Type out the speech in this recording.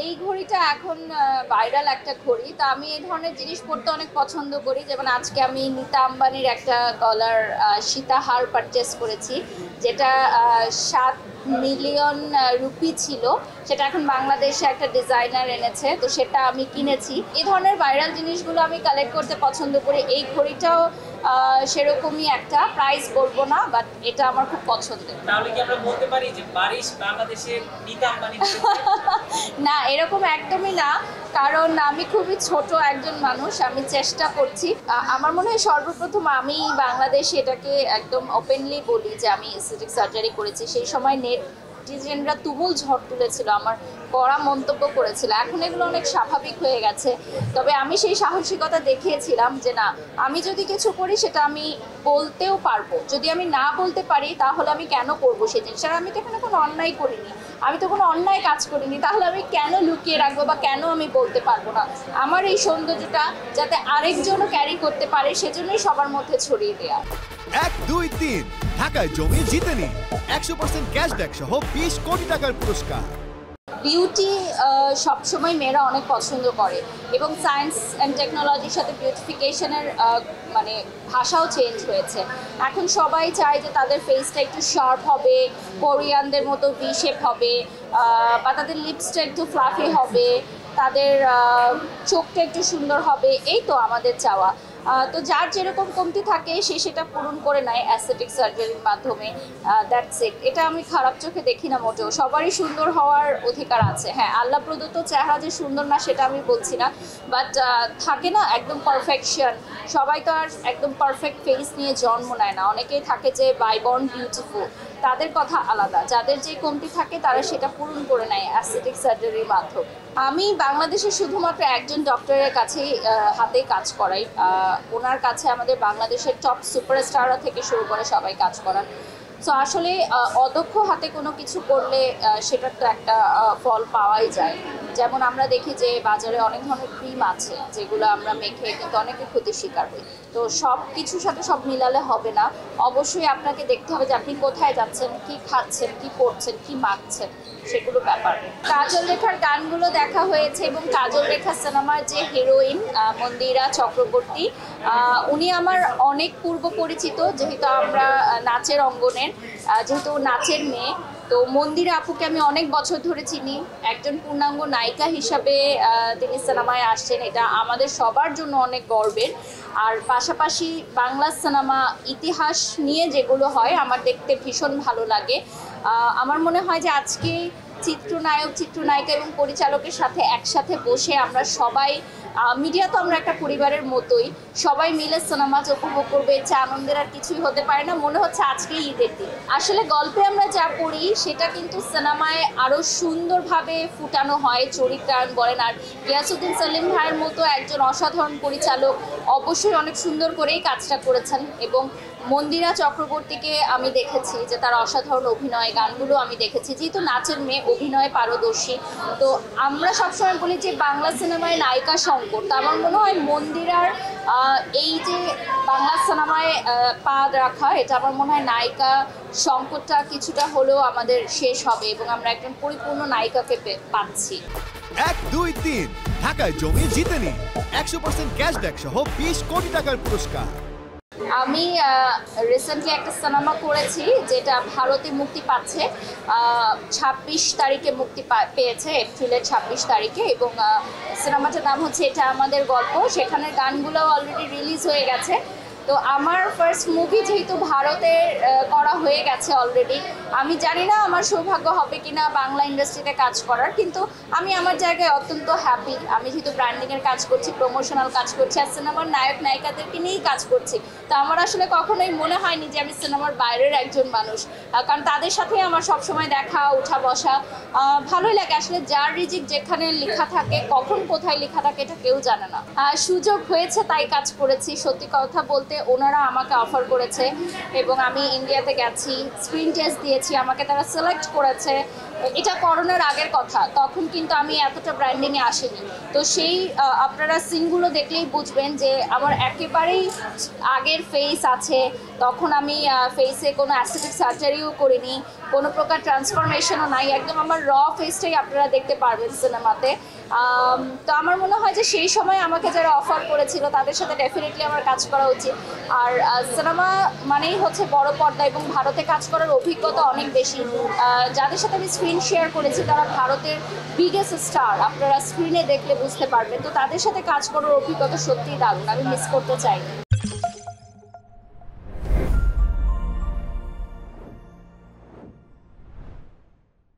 এই ঘড়িটা এখন ভাইরাল একটা ঘড়ি। তো আমি এই ধরনের জিনিস পড়তে অনেক পছন্দ করি। যেমন আজকে আমি নীতা আম্বানির একটা গলার সীতাহার পারচেস করেছি, যেটা 7 মিলিয়ন রুপি ছিল। সেটা এখন বাংলাদেশে একটা ডিজাইনার এনেছে, তো সেটা আমি কিনেছি। এই ধরনের ভাইরাল জিনিসগুলো আমি কালেক্ট করতে পছন্দ করি। এই ঘড়িটাও সেরকমই একটা, প্রাইস বলবো না, বাট এটা আমার খুব পছন্দের। তাহলে কি আমরা বলতে পারি যে বারিশ বাংলাদেশের নীতা আম্বানি? না, এরকম একদমই না, কারণ আমি খুবই ছোট একজন মানুষ। আমি চেষ্টা করছি। আমার মনে হয় সর্বপ্রথম আমি বাংলাদেশে এটাকে একদম ওপেনলি বলি যে আমি এস্থেটিক সার্জারি করেছি। সেই সময় নেটিজেনরা তুমুল ঝড় তুলেছিল, আমার কড়া মন্তব্য করেছিল। এখন এগুলো অনেক স্বাভাবিক হয়ে গেছে। তবে আমি সেই সাহসিকতা দেখিয়েছিলাম যে না, আমি যদি কিছু করি সেটা আমি বলতেও পারবো। যদি আমি না বলতে পারি তাহলে আমি কেন করবো সেই জিনিসটা? আমি তো এখানে কোনো অন্যায় করিনি, আমি তো কোনো অন্যায় কাজ করিনি, তাহলে আমি কেন লুকিয়ে রাখবো বা কেন আমি বলতে পারবো না? আমার এই সৌন্দর্যটা যাতে আরেকজনও ক্যারি করতে পারে, সেজন্যই সবার মধ্যে ছড়িয়ে দেওয়া। 1, 2, 3 ঢাকায় জমি জিতে নিন 100% ক্যাশব্যাক সহ 20 কোটি টাকার পুরস্কার। বিউটি সবসময় মেয়েরা অনেক পছন্দ করে, এবং সায়েন্স অ্যান্ড টেকনোলজির সাথে বিউটিফিকেশনের মানে ভাষাও চেঞ্জ হয়েছে। এখন সবাই চায় যে তাদের ফেসটা একটু শার্প হবে, কোরিয়ানদের মতো ভি শেপ হবে, বা তাদের লিপসটা একটু ফ্লাফি হবে, তাদের চোখটা একটু সুন্দর হবে। এই তো আমাদের চাওয়া। তো যার যেরকম কমতি থাকে সে সেটা পূরণ করে নেয় অ্যাস্থেটিক সার্জারির মাধ্যমে। That's it. এটা আমি খারাপ চোখে দেখি না মোটেও। সবারই সুন্দর হওয়ার অধিকার আছে। হ্যাঁ, আল্লাহ প্রদত্ত চেহারা যে সুন্দর না সেটা আমি বলছি না, বাট থাকে না একদম পারফেকশন। সবাই তো আর একদম পারফেক্ট ফেস নিয়ে জন্ম নেয় না। অনেকেই থাকে যে বাই বর্ন বিউটিফুল, তাদের কথা আলাদা। যাদের যে কমতি থাকে তারা সেটা পূরণ করে নেয় অ্যাস্থেটিক সার্জারির মাধ্যমে। আমি বাংলাদেশে শুধুমাত্র একজন ডক্টরের কাছেই হাতেই কাজ করাই। ওনার কাছে আমাদের বাংলাদেশের টপ সুপারস্টাররা থেকে শুরু করে সবাই কাজ করান। সো আসলে অদক্ষ হাতে কোনো কিছু করলে সেটার তো একটা ফল পাওয়াই যায়। যেমন আমরা দেখি যে বাজারে অনেক ধরনের ক্রিম আছে যেগুলো আমরা মেখে কিন্তু অনেকে ক্ষতির শিকার হই। তো সব কিছুর সাথে সব মিলালে হবে না। অবশ্যই আপনাকে দেখতে হবে যে আপনি কোথায় যাচ্ছেন, কি খাচ্ছেন, কি পরছেন, কি মাখছেন, সেগুলো ব্যাপার। কাজল রেখার গানগুলো দেখা হয়েছে, এবং কাজল রেখা সিনেমার যে হিরোইন মন্দিরা চক্রবর্তী, উনি আমার অনেক পূর্ব পরিচিত। যেহেতু আমরা নাচের অঙ্গনের, যেহেতু নাচের মেয়ে, তো মন্দিরা আপুকে আমি অনেক বছর ধরে চিনি। একজন পূর্ণাঙ্গ নায়িকা হিসাবে তিনি সিনেমায় আসছেন, এটা আমাদের সবার জন্য অনেক গর্বের। আর পাশাপাশি বাংলা সিনেমা ইতিহাস নিয়ে যেগুলো হয় আমার দেখতে ভীষণ ভালো লাগে। আমার মনে হয় যে আজকে চিত্রনায়ক, চিত্রনায়িকা এবং পরিচালকের সাথে একসাথে বসে আমরা সবাই, মিডিয়া তো আমরা একটা পরিবারের মতোই, সবাই মিলে সিনেমা উপভোগ করবে। এর চেয়ে আনন্দের আর কিছুই হতে পারে না। মনে হচ্ছে আজকেই ঈদের দিন। আসলে গল্পে আমরা যা পড়ি সেটা কিন্তু সিনেমায় আরও সুন্দরভাবে ফুটানো হয়, চরিত্রায়ন বলেন। আর গিয়াসউদ্দিন সেলিম ভাইয়ের মতো একজন অসাধারণ পরিচালক অবশ্যই অনেক সুন্দর করেই কাজটা করেছেন। এবং মন্দিরা চক্রবর্তীকে আমি দেখেছি যে তার অসাধারণ অভিনয়, গানগুলো আমি দেখেছি। যেহেতু নাচের মেয়ে, অভিনয়ে পারদর্শী। তো আমরা সবসময় বলি যে বাংলা সিনেমায় নায়িকা সংকট। তো আমার মনে হয় মন্দিরার এই যে বাংলা সিনেমায় পা রাখা, এটা আমার মনে হয় নায়িকা সংকটটা কিছুটা হলেও আমাদের শেষ হবে, এবং আমরা একজন পরিপূর্ণ নায়িকাকে পাচ্ছি। 1, 2, 3 ঢাকায় জমি জিতে নিন 100% ক্যাশব্যাক সহ 20 কোটি টাকার পুরস্কার। আমি রিসেন্টলি একটা সিনেমা করেছি যেটা ভারতে মুক্তি পাচ্ছে। 26 তারিখে মুক্তি পেয়েছে, এপ্রিলের 26 তারিখে। এবং সিনেমাটার নাম হচ্ছে এটা আমাদের গল্প। সেখানের গানগুলো অলরেডি রিলিজ হয়ে গেছে। তো আমার ফার্স্ট মুভি যেহেতু ভারতে করা হয়ে গেছে অলরেডি, আমি জানি না আমার সৌভাগ্য হবে কিনা বাংলা ইন্ডাস্ট্রিতে কাজ করার, কিন্তু আমি আমার জায়গায় অত্যন্ত হ্যাপি। আমি যেহেতু ব্র্যান্ডিংয়ের কাজ করছি, প্রমোশনাল কাজ করছি, আর সিনেমার নায়ক নায়িকাদেরকে নিয়েই কাজ করছি। তো আমার আসলে কখনোই মনে হয়নি যে আমি সিনেমার বাইরের একজন মানুষ, কারণ তাদের সাথেই আমার সবসময় দেখা ওঠা বসা। ভালোই লাগে আসলে। যার রিজিক যেখানে লেখা থাকে, কখন কোথায় লেখা থাকে এটা কেউ জানে না। সুযোগ হয়েছে তাই কাজ করেছি। সত্যি কথা বলতে ওনারা আমাকে অফার করেছে, এবং আমি ইন্ডিয়াতে গেছি, স্ক্রিন টেস্ট দিয়েছি, আমাকে তারা সিলেক্ট করেছে। এটা করোনার আগের কথা, তখন কিন্তু আমি এতটা ব্র্যান্ডিংয়ে আসিনি। তো সেই আপনারা সিনগুলো দেখলেই বুঝবেন যে আমার একেবারেই আগের ফেস আছে, তখন আমি ফেসে কোনো অ্যাস্থেটিক সার্জারিও করিনি, কোনো প্রকার ট্রান্সফরমেশনও নাই, একদম আমার র ফেসটাই আপনারা দেখতে পারবেন সিনেমাতে। তো আমার মনে হয় যে সেই সময় আমাকে যারা অফার করেছিল তাদের সাথে ডেফিনেটলি আমার কাজ করা উচিত। আর সিনেমা মানেই হচ্ছে বড় পর্দা এবং ভারতে কাজ করার অভিজ্ঞতা অনেক বেশি। যাদের সাথে আমি স্ক্রিন শেয়ার করেছি তারা ভারতের বিগেস্ট স্টার, আপনারা স্ক্রিনে দেখলে বুঝতে পারবেন। তো তাদের সাথে কাজ করার অভিজ্ঞতা সত্যিই দারুণ, আমি মিস করতে চাই।